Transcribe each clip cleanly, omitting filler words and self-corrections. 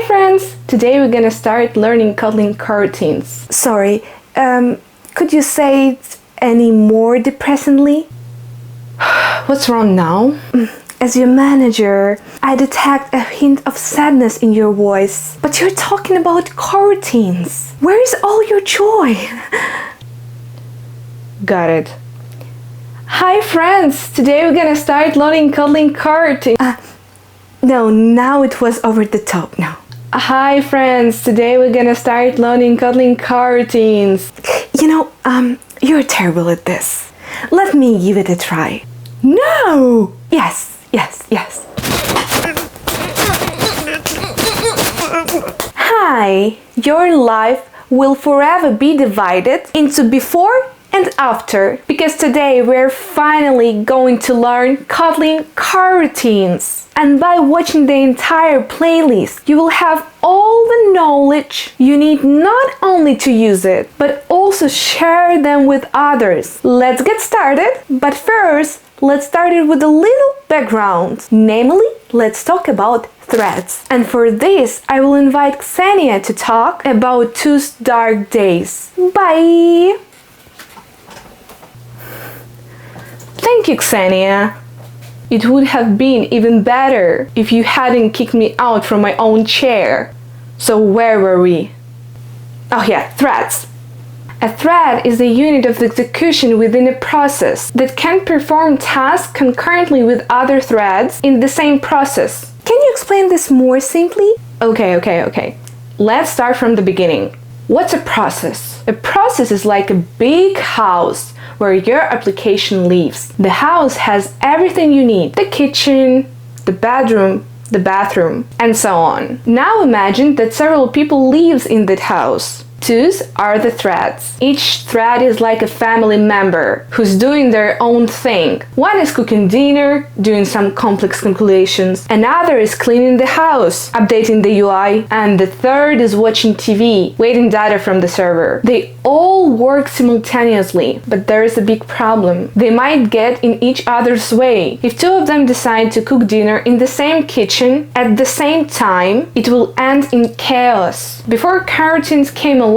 Hi friends! Today we're gonna start learning Kotlin coroutines. Sorry, could you say it any more depressingly? What's wrong now? As your manager, I detect a hint of sadness in your voice. But you're talking about coroutines. Where is all your joy? Got it. Hi friends! Today we're gonna start learning Kotlin coroutines. No, now it was over the top now. Hi friends! Today we're gonna start learning Kotlin coroutines. You're terrible at this. Let me give it a try. No! Yes. Hi! Your life will forever be divided into before and after, because today we're finally going to learn Kotlin coroutines. And by watching the entire playlist, you will have all the knowledge you need not only to use it, but also share them with others. Let's get started, but first, let's start it with a little background. Namely, let's talk about threads. And for this, I will invite Ksenia to talk about 2's dark days. Bye! Thank you, Ksenia. It would have been even better if you hadn't kicked me out from my own chair. So where were we? Oh yeah, threads. A thread is a unit of execution within a process that can perform tasks concurrently with other threads in the same process. Can you explain this more simply? Okay. Let's start from the beginning. What's a process? A process is like a big house where your application lives. The house has everything you need: the kitchen, the bedroom, the bathroom, and so on. Now imagine that several people live in that house. 2's are the threads. Each thread is like a family member who's doing their own thing. One is cooking dinner, doing some complex calculations. Another is cleaning the house, updating the UI. And the third is watching TV, waiting data from the server. They all work simultaneously, but there is a big problem. They might get in each other's way. If 2 of them decide to cook dinner in the same kitchen at the same time, it will end in chaos. Before coroutines came along,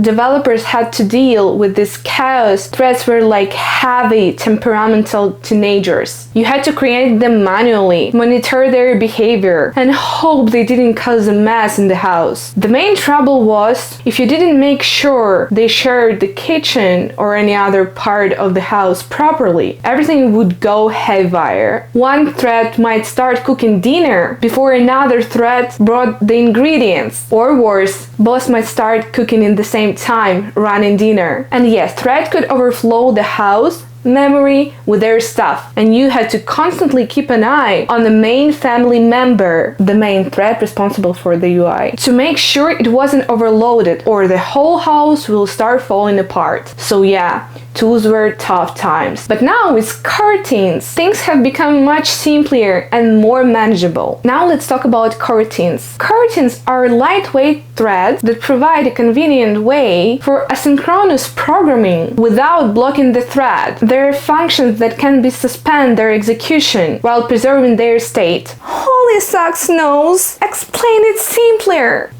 developers had to deal with this chaos. Threads were like heavy, temperamental teenagers. You had to create them manually, monitor their behavior, and hope they didn't cause a mess in the house. The main trouble was if you didn't make sure they shared the kitchen or any other part of the house properly, everything would go haywire. One thread might start cooking dinner before another thread brought the ingredients. Or worse, both might start cooking in the same time, running dinner. And yes, thread could overflow the house memory with their stuff, and you had to constantly keep an eye on the main family member, the main thread responsible for the UI, to make sure it wasn't overloaded or the whole house will start falling apart. So yeah, 2's were tough times. But now with coroutines, things have become much simpler and more manageable. Now let's talk about coroutines. Coroutines are lightweight threads that provide a convenient way for asynchronous programming without blocking the thread. There are functions that can suspend their execution while preserving their state. Holy sucks knows! Explain it simpler!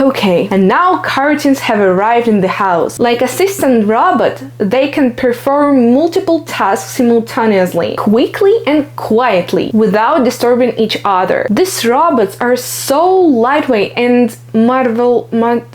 Okay, and now coroutines have arrived in the house. Like assistant robot, they can perform multiple tasks simultaneously, quickly and quietly, without disturbing each other. These robots are so lightweight and maneuverable.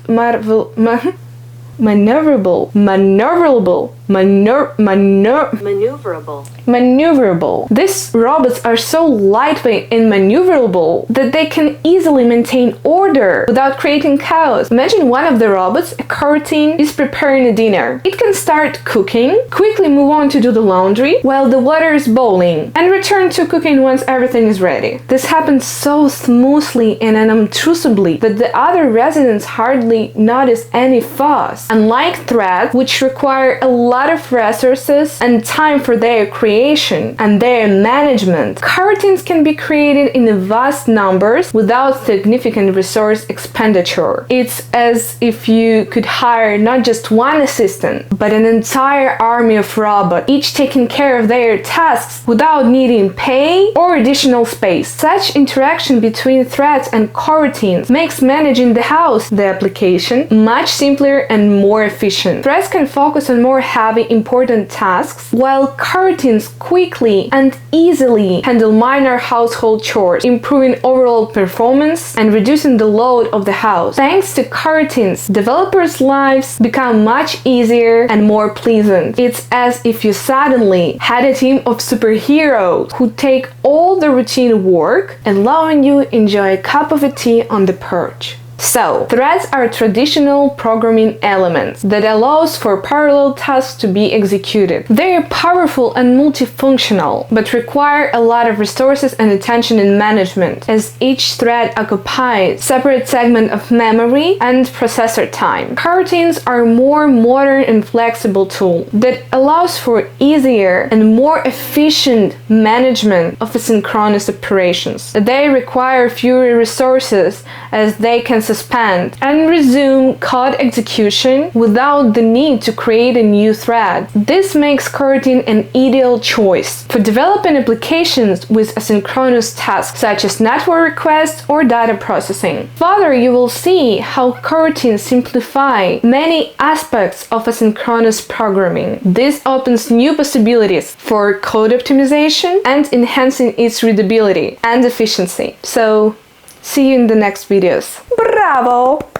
These robots are so lightweight and maneuverable that they can easily maintain order without creating chaos. Imagine one of the robots, a coroutine, is preparing a dinner. It can start cooking, quickly move on to do the laundry while the water is boiling, and return to cooking once everything is ready. This happens so smoothly and unobtrusively that the other residents hardly notice any fuss. Unlike threads, which require a lot lot of resources and time for their creation and their management. Coroutines can be created in vast numbers without significant resource expenditure. It's as if you could hire not just one assistant, but an entire army of robots, each taking care of their tasks without needing pay or additional space. Such interaction between threads and coroutines makes managing the house, the application, much simpler and more efficient. Threads can focus on more heavy, important tasks, while coroutines quickly and easily handle minor household chores, improving overall performance and reducing the load of the house. Thanks to coroutines, developers' lives become much easier and more pleasant. It's as if you suddenly had a team of superheroes who take all the routine work, allowing you enjoy a cup of tea on the porch. So, threads are traditional programming elements that allows for parallel tasks to be executed. They are powerful and multifunctional, but require a lot of resources and attention in management, as each thread occupies separate segment of memory and processor time. Coroutines are a more modern and flexible tool that allows for easier and more efficient management of asynchronous operations. They require fewer resources as they can suspend and resume code execution without the need to create a new thread. This makes coroutine an ideal choice for developing applications with asynchronous tasks such as network requests or data processing. Further, you will see how coroutines simplify many aspects of asynchronous programming. This opens new possibilities for code optimization and enhancing its readability and efficiency. So, see you in the next videos. Bravo!